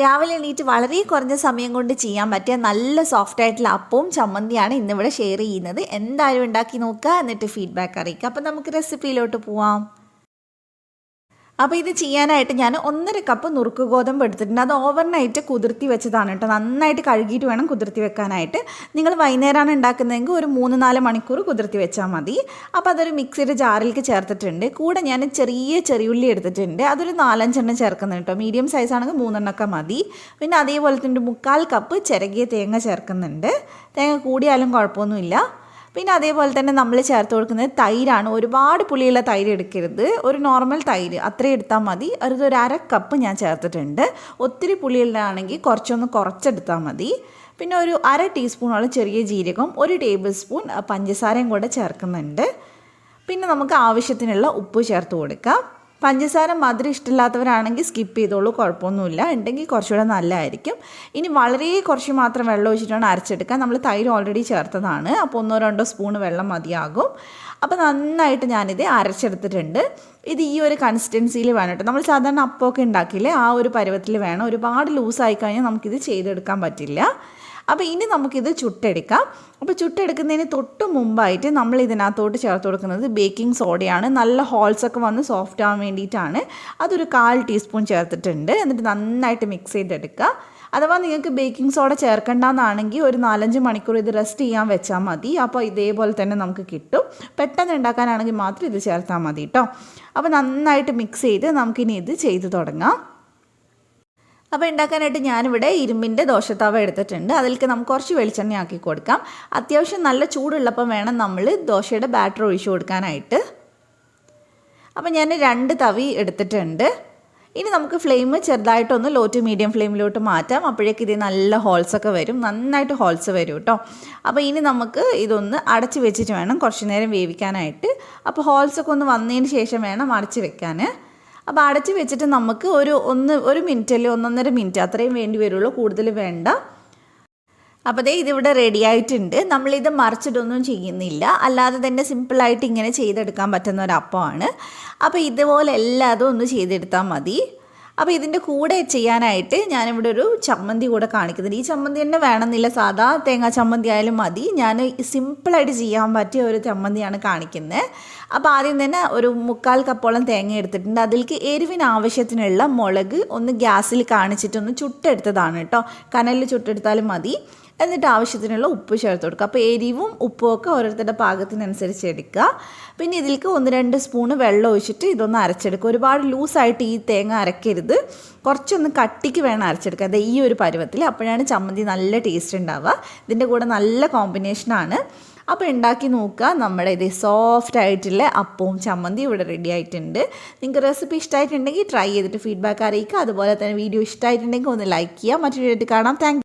രാവിലെ എണീറ്റ് വളരെ കുറഞ്ഞ സമയം കൊണ്ട് ചെയ്യാൻ പറ്റിയ നല്ല സോഫ്റ്റ് ആയിട്ടുള്ള അപ്പവും ചമ്മന്തിയാണ് ഇന്നിവിടെ ഷെയർ ചെയ്യുന്നത്. എന്തായാലും ഉണ്ടാക്കി നോക്കുക, എന്നിട്ട് ഫീഡ്ബാക്ക് അറിയിക്കുക. അപ്പോൾ നമുക്ക് റെസിപ്പിയിലോട്ട് പോവാം. അപ്പോൾ ഇത് ചെയ്യാനായിട്ട് ഞാൻ 1.5 കപ്പ് നുറുക്ക് ഗോതമ്പ് എടുത്തിട്ടുണ്ട്. അത് ഓവർനൈറ്റ് കുതിർത്തി വെച്ചതാണ് കേട്ടോ. നന്നായിട്ട് കഴുകിയിട്ട് വേണം കുതിർത്തി വെക്കാനായിട്ട്. നിങ്ങൾ വൈകുന്നേരമാണ് ഉണ്ടാക്കുന്നതെങ്കിൽ ഒരു 3-4 മണിക്കൂർ കുതിർത്തി വെച്ചാൽ മതി. അപ്പോൾ അതൊരു മിക്സിയുടെ ജാറിലേക്ക് ചേർത്തിട്ടുണ്ട്. കൂടെ ഞാൻ ചെറിയുള്ളി എടുത്തിട്ടുണ്ട്. അതൊരു 4-5 എണ്ണം ചേർക്കുന്നുണ്ട് കേട്ടോ. മീഡിയം സൈസ് ആണെങ്കിൽ 3 എണ്ണമൊക്കെ മതി. പിന്നെ അതേപോലെ തന്നെ 1/4 കപ്പ് ചിരകിയ തേങ്ങ ചേർക്കുന്നുണ്ട്. തേങ്ങ കൂടിയാലും കുഴപ്പമൊന്നുമില്ല. പിന്നെ അതേപോലെ തന്നെ നമ്മൾ ചേർത്ത് കൊടുക്കുന്നത് തൈരാണ്. ഒരുപാട് പുളിയുള്ള തൈര് എടുക്കരുത്, ഒരു നോർമൽ തൈര് അത്രയും എടുത്താൽ മതി. ഒരു 1/2 കപ്പ് ഞാൻ ചേർത്തിട്ടുണ്ട്. ഒത്തിരി പുളിയുള്ളതാണെങ്കിൽ കുറച്ചെടുത്താൽ മതി. പിന്നെ ഒരു 1/2 ടീസ്പൂണോളം ചെറിയ ജീരകം, 1 ടേബിൾ സ്പൂൺ പഞ്ചസാരയും കൂടെ ചേർക്കുന്നുണ്ട്. പിന്നെ നമുക്ക് ആവശ്യത്തിനുള്ള ഉപ്പ് ചേർത്ത് കൊടുക്കാം. പഞ്ചസാര മധുരം ഇഷ്ടമില്ലാത്തവരാണെങ്കിൽ സ്കിപ്പ് ചെയ്തോളൂ, കുഴപ്പമൊന്നുമില്ല. ഉണ്ടെങ്കിൽ കുറച്ചുകൂടെ നല്ലതായിരിക്കും. ഇനി വളരെ കുറച്ച് മാത്രം വെള്ളം ഒഴിച്ചിട്ടാണ് അരച്ചെടുക്കുക. നമ്മൾ തൈര് ഓൾറെഡി ചേർത്തതാണ്, അപ്പോൾ 1-2 സ്പൂൺ വെള്ളം മതിയാകും. അപ്പോൾ നന്നായിട്ട് ഞാനിത് അരച്ചെടുത്തിട്ടുണ്ട്. ഇത് ഈ ഒരു കൺസിസ്റ്റൻസിയിൽ വേണം കേട്ടോ. നമ്മൾ സാധാരണ അപ്പമൊക്കെ ഉണ്ടാക്കില്ലേ, ആ ഒരു പരുവത്തിൽ വേണം. ഒരുപാട് ലൂസായി കഴിഞ്ഞാൽ നമുക്കിത് ചെയ്തെടുക്കാൻ പറ്റില്ല. അപ്പോൾ ഇനി നമുക്കിത് ചുട്ടെടുക്കാം. അപ്പോൾ ചുട്ടെടുക്കുന്നതിന് തൊട്ട് മുമ്പായിട്ട് നമ്മൾ ഇതിനകത്തോട്ട് ചേർത്ത് കൊടുക്കുന്നത് ബേക്കിംഗ് സോഡയാണ്. നല്ല ഹോൾസൊക്കെ വന്ന് സോഫ്റ്റ് ആവാൻ വേണ്ടിയിട്ടാണ്. അതൊരു 1/4 ടീസ്പൂൺ ചേർത്തിട്ടുണ്ട്. എന്നിട്ട് നന്നായിട്ട് മിക്സ് ചെയ്തെടുക്കുക. അഥവാ നിങ്ങൾക്ക് ബേക്കിംഗ് സോഡ ചേർക്കേണ്ടെന്നാണെങ്കിൽ ഒരു 4-5 മണിക്കൂർ ഇത് റെസ്റ്റ് ചെയ്യാൻ വെച്ചാൽ മതി. അപ്പോൾ ഇതേപോലെ തന്നെ നമുക്ക് കിട്ടും. പെട്ടെന്ന് ഉണ്ടാക്കാനാണെങ്കിൽ മാത്രം ഇത് ചേർത്താൽ മതി കേട്ടോ. അപ്പോൾ നന്നായിട്ട് മിക്സ് ചെയ്ത് നമുക്കിനി ഇത് ചെയ്ത് തുടങ്ങാം. അപ്പോൾ ഉണ്ടാക്കാനായിട്ട് ഞാനിവിടെ ഇരുമ്പിൻ്റെ ദോശത്തവ എടുത്തിട്ടുണ്ട്. അതിലേക്ക് നമുക്ക് കുറച്ച് വെളിച്ചെണ്ണ ആക്കി കൊടുക്കാം. അത്യാവശ്യം നല്ല ചൂടുള്ളപ്പം വേണം നമ്മൾ ദോശയുടെ ബാറ്റർ ഒഴിച്ചു കൊടുക്കാനായിട്ട്. അപ്പോൾ ഞാൻ 2 തവി എടുത്തിട്ടുണ്ട്. ഇനി നമുക്ക് ഫ്ലെയിം ചെറുതായിട്ടൊന്ന് ലോ ടു മീഡിയം ഫ്ലെയിമിലോട്ട് മാറ്റാം. അപ്പോഴേക്ക് ഇത് നല്ല ഹോൾസൊക്കെ വരും, നന്നായിട്ട് ഹോൾസ് വരും കേട്ടോ. അപ്പോൾ ഇനി നമുക്ക് ഇതൊന്ന് അടച്ച് വെച്ചിട്ട് വേണം കുറച്ച് നേരം വേവിക്കാനായിട്ട്. അപ്പോൾ ഹോൾസൊക്കെ ഒന്ന് വന്നതിന് ശേഷം വേണം അടച്ച് വെക്കാൻ. അപ്പോൾ അടച്ച് വെച്ചിട്ട് നമുക്ക് ഒരു മിനിറ്റ് അല്ലെങ്കിൽ 1-1.5 മിനിറ്റ് അത്രയും വേണ്ടി വരുള്ളൂ, കൂടുതൽ വേണ്ട. അപ്പോൾ ഇതിവിടെ റെഡി ആയിട്ടുണ്ട്. നമ്മളിത് മറിച്ചിട്ടൊന്നും ചെയ്യുന്നില്ല, അല്ലാതെ തന്നെ സിമ്പിളായിട്ട് ഇങ്ങനെ ചെയ്തെടുക്കാൻ പറ്റുന്ന ഒരു അപ്പമാണ്. അപ്പോൾ ഇതുപോലെ എല്ലാതും ഒന്ന് ചെയ്തെടുത്താൽ മതി. അപ്പോൾ ഇതിൻ്റെ കൂടെ ചെയ്യാനായിട്ട് ഞാനിവിടെ ഒരു ചമ്മന്തി കൂടെ കാണിക്കുന്നുണ്ട്. ഈ ചമ്മന്തി തന്നെ വേണമെന്നില്ല, സാധാ തേങ്ങാ ചമ്മന്തി ആയാലും മതി. ഞാൻ സിമ്പിളായിട്ട് ചെയ്യാൻ പറ്റിയ ഒരു ചമ്മന്തിയാണ് കാണിക്കുന്നത്. അപ്പോൾ ആദ്യം തന്നെ ഒരു 1/4 കപ്പോളം തേങ്ങ എടുത്തിട്ടുണ്ട്. അതിലേക്ക് എരിവിന് ആവശ്യത്തിനുള്ള മുളക് ഒന്ന് ഗ്യാസിൽ കാണിച്ചിട്ടൊന്ന് ചുട്ടെടുത്തതാണ് കേട്ടോ. കനലിൽ ചുട്ടെടുത്താലും മതി. എന്നിട്ട് ആവശ്യത്തിനുള്ള ഉപ്പ് ചേർത്ത് കൊടുക്കുക. അപ്പോൾ എരിവും ഉപ്പും ഒക്കെ ഓരോരുത്തരുടെ പാകത്തിനനുസരിച്ച് എടുക്കുക. പിന്നെ ഇതിലേക്ക് 1-2 സ്പൂണ് വെള്ളം ഒഴിച്ചിട്ട് ഇതൊന്ന് അരച്ചെടുക്കുക. ഒരുപാട് ലൂസായിട്ട് ഈ തേങ്ങ അരക്കരുത്, കുറച്ചൊന്ന് കട്ടിക്ക് വേണം അരച്ചെടുക്കുക. അത് ഈ ഒരു പരുവത്തിൽ, അപ്പോഴാണ് ചമ്മന്തി നല്ല ടേസ്റ്റ് ഉണ്ടാവുക. ഇതിൻ്റെ കൂടെ നല്ല കോമ്പിനേഷനാണ്. അപ്പോൾ ഉണ്ടാക്കി നോക്കുക. നമ്മുടെ ഇത് സോഫ്റ്റ് ആയിട്ടുള്ള അപ്പവും ചമ്മന്തി ഇവിടെ റെഡി ആയിട്ടുണ്ട്. നിങ്ങൾക്ക് റെസിപ്പി ഇഷ്ടമായിട്ടുണ്ടെങ്കിൽ ട്രൈ ചെയ്തിട്ട് ഫീഡ്ബാക്ക് അറിയിക്കുക. അതുപോലെ തന്നെ വീഡിയോ ഇഷ്ടമായിട്ടുണ്ടെങ്കിൽ ഒന്ന് ലൈക്ക് ചെയ്യുക. മറ്റൊരു വീഡിയോ കാണാം. താങ്ക്